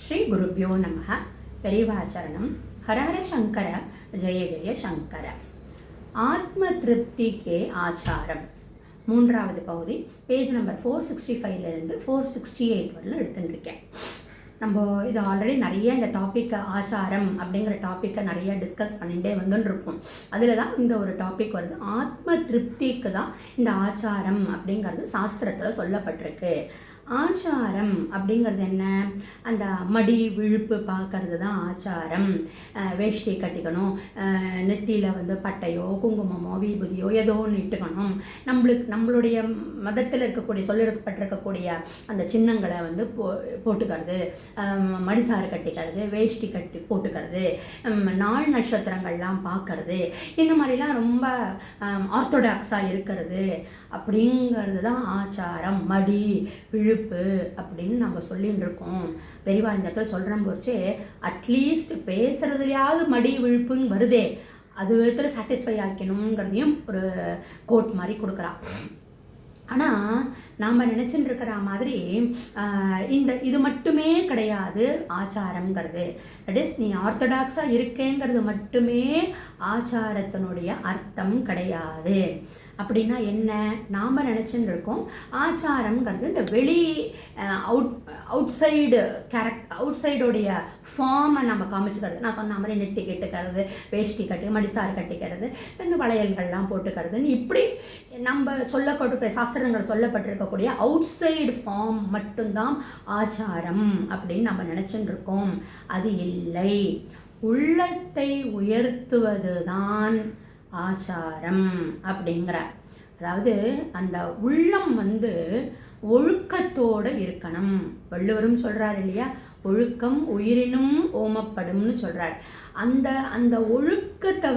ஸ்ரீ குருப்யோ நமः. பெரிவாச்சரணம். ஹரஹர சங்கர, ஜெய ஜெய சங்கர. ஆத்ம திருப்திக்கே ஆச்சாரம், மூன்றாவது பகுதி, பேஜ் நம்பர் 465 468 வரல எடுத்துட்டுருக்கேன். நம்ம இது ஆல்ரெடி நிறைய இந்த டாப்பிக்கை ஆச்சாரம் அப்படிங்கிற டாப்பிக்கை நிறைய டிஸ்கஸ் பண்ணிகிட்டே வந்துட்டுருக்கோம். அதில் தான் இந்த ஒரு டாபிக் வருது. ஆத்ம திருப்திக்கு தான் இந்த ஆச்சாரம் அப்படிங்கிறது சாஸ்திரத்தில் சொல்லப்பட்டிருக்கு. ஆச்சாரம் அப்படிங்கிறது என்ன? அந்த மடி விழுப்பு பார்க்கறது தான் ஆச்சாரம். வேஷ்டி கட்டிக்கணும், நெத்தியில் பட்டையோ குங்குமமோ விபூதியோ ஏதோ ஒன்று இட்டுக்கணும். நம்மளுடைய மதத்தில் இருக்கக்கூடிய சொல்லப்பட்டிருக்கக்கூடிய அந்த சின்னங்களை போட்டுக்கிறது, மடிசாறு கட்டிக்கிறது, வேஷ்டி கட்டி போட்டுக்கிறது, நாள் நட்சத்திரங்கள்லாம் பார்க்கறது, இந்த மாதிரிலாம் ரொம்ப ஆர்த்தோடாக்ஸாக இருக்கிறது அப்படிங்கிறது தான் ஆச்சாரம். மடி விழுப்பு அப்படின்னு நம்ம சொல்லின்னு இருக்கோம். பெரியவா இந்த இடத்துல சொல்கிறேன் போச்சே, அட்லீஸ்ட் பேசுகிறதுலையாவது மடி விழுப்புன்னு வருதே, அது விதத்தில் சாட்டிஸ்ஃபை ஆக்கணுங்கிறதையும் ஒரு கோட் மாதிரி கொடுக்குறான். ஆனால் நாம் நினச்சிட்டு இருக்கிற மாதிரி இது மட்டுமே கிடையாது ஆச்சாரங்கிறது. தட் இஸ், நீ ஆர்த்தடாக்ஸாக இருக்கேங்கிறது மட்டுமே ஆச்சாரத்தினுடைய அர்த்தம் கிடையாது. அப்படின்னா என்ன? நாம் நினச்சின்னு இருக்கோம் ஆச்சாரங்கிறது இந்த வெளி அவுட் சைடோடைய ஃபார்மை நம்ம காமிச்சுக்கிறது. நான் சொன்ன மாதிரி நெத்தி கட்டுக்கிறது, வேஷ்டி கட்டி, மடிசாறு கட்டிக்கிறது, இந்த வளையல்கள்லாம் போட்டுக்கிறதுன்னு இப்படி நம்ம சொல்லப்பட்டிருக்கிற சாஸ்திரங்கள் சொல்லப்பட்டிருக்கக்கூடிய அவுட் சைடு ஃபார்ம் மட்டும்தான் ஆச்சாரம் அப்படின்னு நம்ம நினச்சின்னு இருக்கோம். அது இல்லை. உள்ளத்தை உயர்த்துவது தான் ஆச்சாரம் அப்படிங்கிறார். அதாவது அந்த உள்ளம் ஒழுக்கத்தோடு இருக்கணும். வள்ளுவரும் சொல்கிறார் இல்லையா, ஒழுக்கம் உயிரினும் ஓமப்படும்னு சொல்கிறார். அந்த ஒழுக்கத்தை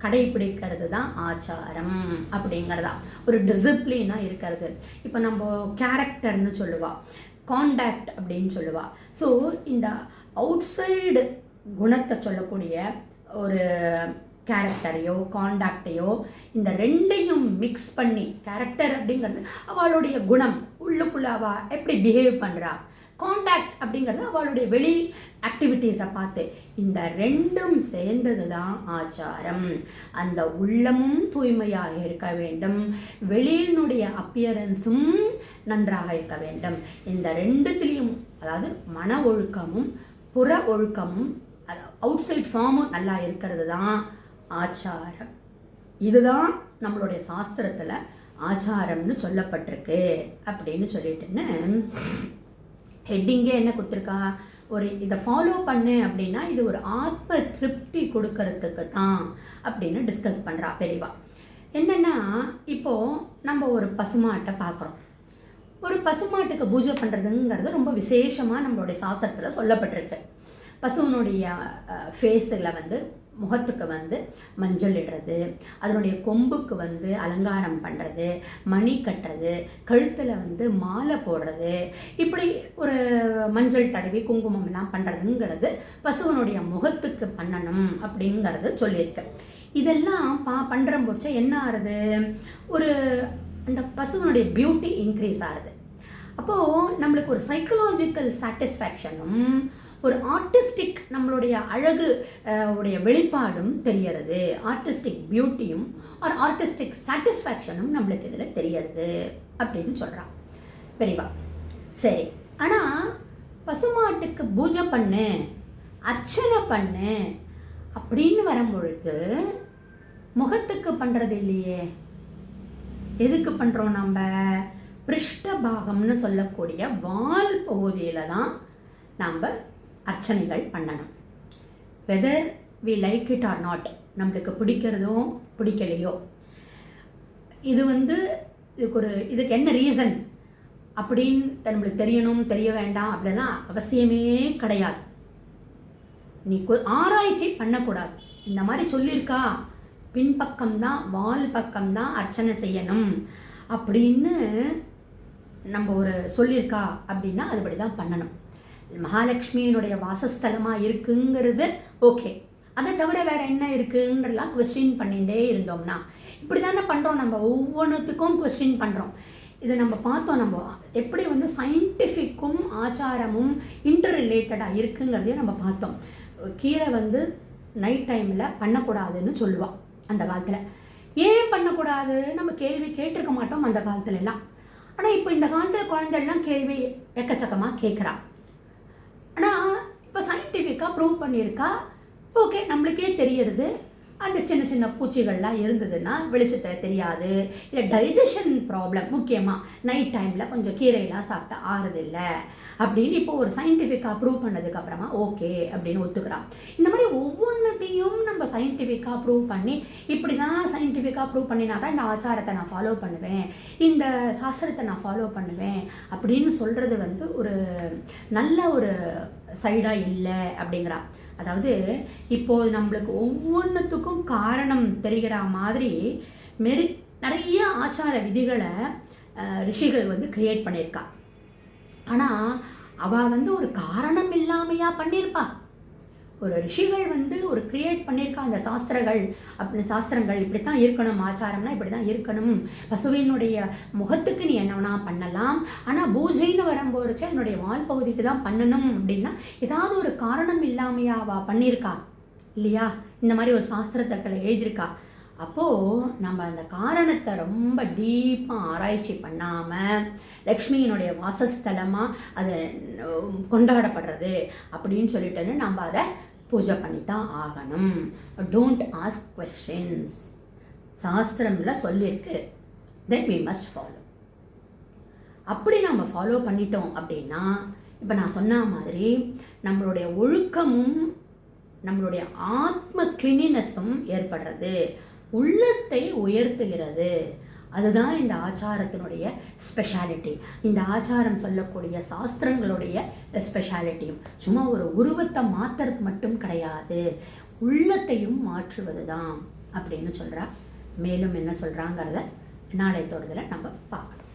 கடைபிடிக்கிறது தான் ஆச்சாரம் அப்படிங்கிறதா, ஒரு டிசிப்ளினாக இருக்கிறது. இப்போ நம்ம கேரக்டர்னு சொல்லுவா, காண்டாக்ட் அப்படின்னு சொல்லுவா. ஸோ இந்த அவுட் சைடு குணத்தை சொல்லக்கூடிய ஒரு கேரக்டரையோ காண்டாக்டையோ, இந்த ரெண்டையும் மிக்ஸ் பண்ணி, கேரக்டர் அப்படிங்கிறது அவளுடைய குணம், உள்ளுக்குள்ள அவள் எப்படி பிஹேவ் பண்ணுறா, காண்டாக்ட் அப்படிங்கிறது அவளுடைய வெளி ஆக்டிவிட்டீஸை பார்த்து, இந்த ரெண்டும் சேர்ந்தது தான் ஆச்சாரம். அந்த உள்ளமும் தூய்மையாக இருக்க வேண்டும், வெளியினுடைய அப்பியரன்ஸும் நன்றாக இருக்க வேண்டும். இந்த ரெண்டுத்திலையும், அதாவது மன ஒழுக்கமும் புற ஒழுக்கமும் அவுட் சைட் ஃபார்மும் நல்லா இருக்கிறது தான் ஆச்சாரம். இதுதான் நம்மளுடைய சாஸ்திரத்தில் ஆச்சாரம்னு சொல்லப்பட்டிருக்கு அப்படின்னு சொல்லிட்டுன்னு ஹெட்டிங்கே என்ன கொடுத்துருக்கா, ஒரு இதை ஃபாலோ பண்ணு அப்படின்னா இது ஒரு ஆத்ம திருப்தி கொடுக்கறதுக்கு தான் அப்படின்னு டிஸ்கஸ் பண்ணுறா பெரியவா. என்னென்னா, இப்போது நம்ம ஒரு பசுமாட்டை பார்க்குறோம். ஒரு பசுமாட்டுக்கு பூஜை பண்ணுறதுங்கிறது ரொம்ப விசேஷமாக நம்மளுடைய சாஸ்திரத்தில் சொல்லப்பட்டிருக்கு. பசுவனுடைய ஃபேஸில் முகத்துக்கு மஞ்சள் இடுறது, அதனுடைய கொம்புக்கு அலங்காரம் பண்ணுறது, மணி கட்டுறது, கழுத்தில் மாலை போடுறது, இப்படி ஒரு மஞ்சள் தடவி குங்குமம்லாம் பண்ணுறதுங்கிறது பசுவனுடைய முகத்துக்கு பண்ணணும் அப்படிங்கிறது சொல்லியிருக்கு. இதெல்லாம் பண்ணுற போச்சா என்ன ஆகுது, ஒரு அந்த பசுவனுடைய பியூட்டி இன்க்ரீஸ் ஆகுது. அப்போது நம்மளுக்கு ஒரு சைக்கலாஜிக்கல் சாட்டிஸ்ஃபேக்ஷனும் ஒரு ஆர்டிஸ்டிக் நம்மளுடைய அழகு உடைய வெளிப்பாடும் தெரியறது. ஆர்டிஸ்டிக் பியூட்டியும் ஒரு ஆர்டிஸ்டிக் சாட்டிஸ்ஃபேக்ஷனும் நம்மளுக்கு இதில் தெரியறது அப்படின்னு சொல்கிறான் பெரியவா. சரி, ஆனால் பசுமாட்டுக்கு பூஜை பண்ணு, அர்ச்சனை பண்ணு அப்படின்னு வரும்பொழுது முகத்துக்கு பண்ணுறது இல்லையே. எதுக்கு பண்ணுறோம்? நம்ம பிருஷ்டபாகம்னு சொல்லக்கூடிய வால் பகுதியில் தான் நம்ம அர்ச்சனைகள் பண்ணணும். Whether we like it or not, நம்மளுக்கு பிடிக்கிறதோ பிடிக்கலையோ, இது இதுக்கு என்ன ரீசன் அப்படின்னு நம்மளுக்கு தெரியணும் தெரிய வேண்டாம் அப்படின்னா அவசியமே கிடையாது. நீ ஆராய்ச்சி பண்ணக்கூடாது. இந்த மாதிரி சொல்லியிருக்கா, பின்பக்கம்தான் வால் பக்கம்தான் அர்ச்சனை செய்யணும் அப்படின்னு நம்ம ஒரு சொல்லியிருக்கா அப்படின்னா அதுபடி தான் பண்ணணும். மகாலட்சுமியினுடைய வாசஸ்தலமாக இருக்குங்கிறது ஓகே, அதை தவிர வேறு என்ன இருக்குன்றலாம் கொஸ்டின் பண்ணிகிட்டே இருந்தோம்னா இப்படி தானே பண்ணுறோம். நம்ம ஒவ்வொன்றுத்துக்கும் கொஸ்டின் பண்ணுறோம். இதை நம்ம பார்த்தோம். நம்ம எப்படி வந்து சயின்டிஃபிக்கும் ஆச்சாரமும் இன்டர் ரிலேட்டடாக இருக்குங்கிறதையும் நம்ம பார்த்தோம். கீரை வந்து நைட் டைமில் பண்ணக்கூடாதுன்னு சொல்லுவாள் அந்த காலத்தில். ஏன் பண்ணக்கூடாது நம்ம கேள்வி கேட்டிருக்க மாட்டோம் அந்த காலத்துலலாம். ஆனால் இப்போ இந்த காலத்தில் குழந்தைலாம் கேள்வி எக்கச்சக்கமாக கேட்குறா. ஆனால் இப்போ சயின்டிஃபிக்காக ப்ரூவ் பண்ணியிருக்கா. ஓகே, நம்மளுக்கே தெரியறது அந்த சின்ன சின்ன பூச்சிகள்லாம் இருந்ததுன்னா வெளிச்சத்தில் தெரியாது. இல்லை டைஜஷன் ப்ராப்ளம் முக்கியமாக நைட் டைமில் கொஞ்சம் கீரையெல்லாம் சாப்பிட்டா ஆறுதில்லை அப்படின்னு இப்போ ஒரு சயின்டிஃபிக்காக ப்ரூவ் பண்ணதுக்கப்புறமா ஓகே அப்படின்னு ஒத்துக்கிறான். இந்த மாதிரி ஒவ்வொன்றத்தையும் நம்ம சயின்டிஃபிக்காக ப்ரூவ் பண்ணி இப்படி தான் சயின்டிஃபிக்காக ப்ரூவ் பண்ணினா தான் இந்த ஆச்சாரத்தை நான் ஃபாலோ பண்ணுவேன், இந்த சாஸ்திரத்தை நான் ஃபாலோ பண்ணுவேன் அப்படின்னு சொல்கிறது வந்து ஒரு நல்ல ஒரு சைடாக இல்லை அப்படிங்கிறா. அதாவது இப்போது நம்மளுக்கு ஒவ்வொன்றுத்துக்கும் காரணம் தெரிகிற மாதிரி நிறைய ஆச்சார விதிகளை ரிஷிகள் வந்து கிரியேட் பண்ணியிருக்கா. ஆனால் அவள் வந்து ஒரு காரணம் இல்லாமையா பண்ணியிருப்பா. ஒரு ரிஷிகள் வந்து ஒரு கிரியேட் பண்ணியிருக்கா அந்த சாஸ்திரங்கள் இப்படி தான் இருக்கணும், ஆச்சாரம்னா இப்படி தான் இருக்கணும், பசுவினுடைய முகத்துக்கு நீ என்னவனா பண்ணலாம், ஆனால் பூஜைன்னு வரும்போது என்னுடைய வால் பகுதிக்கு தான் பண்ணணும் அப்படின்னா ஏதாவது ஒரு காரணம் இல்லாமையா அவள் பண்ணியிருக்கா இல்லையா? இந்த மாதிரி ஒரு சாஸ்திரத்தை எழுதியிருக்கா. அப்போது நம்ம அந்த காரணத்தை ரொம்ப டீப்பாக ஆராய்ச்சி பண்ணாமல் லக்ஷ்மியினுடைய வாசஸ்தலமாக அது கொண்டாடப்படுறது அப்படின்னு சொல்லிட்டுன்னு நம்ம அதை பூஜை பண்ணி தான் ஆகணும். Don't ask questions. சாஸ்திரமில் சொல்லியிருக்கு, தென் வி மஸ்ட் ஃபாலோ. அப்படி நம்ம ஃபாலோ பண்ணிட்டோம் அப்படின்னா இப்போ நான் சொன்ன மாதிரி நம்மளுடைய ஒழுக்கமும் நம்மளுடைய ஆத்ம கிளீனினஸும் ஏற்படுறது, உள்ளத்தை உயர்த்துகிறது. அதுதான் இந்த ஆச்சாரத்தினுடைய ஸ்பெஷாலிட்டி. இந்த ஆச்சாரம் சொல்லக்கூடிய சாஸ்திரங்களுடைய ஸ்பெஷாலிட்டியும் சும்மா ஒரு உருவத்தை மாற்றுறது மட்டும் கிடையாது, உள்ளத்தையும் மாற்றுவது தான் அப்படின்னு சொல்கிறா. மேலும் என்ன சொல்கிறாங்கிறத நாளை தொடர்தில் நம்ம பார்க்கலாம்.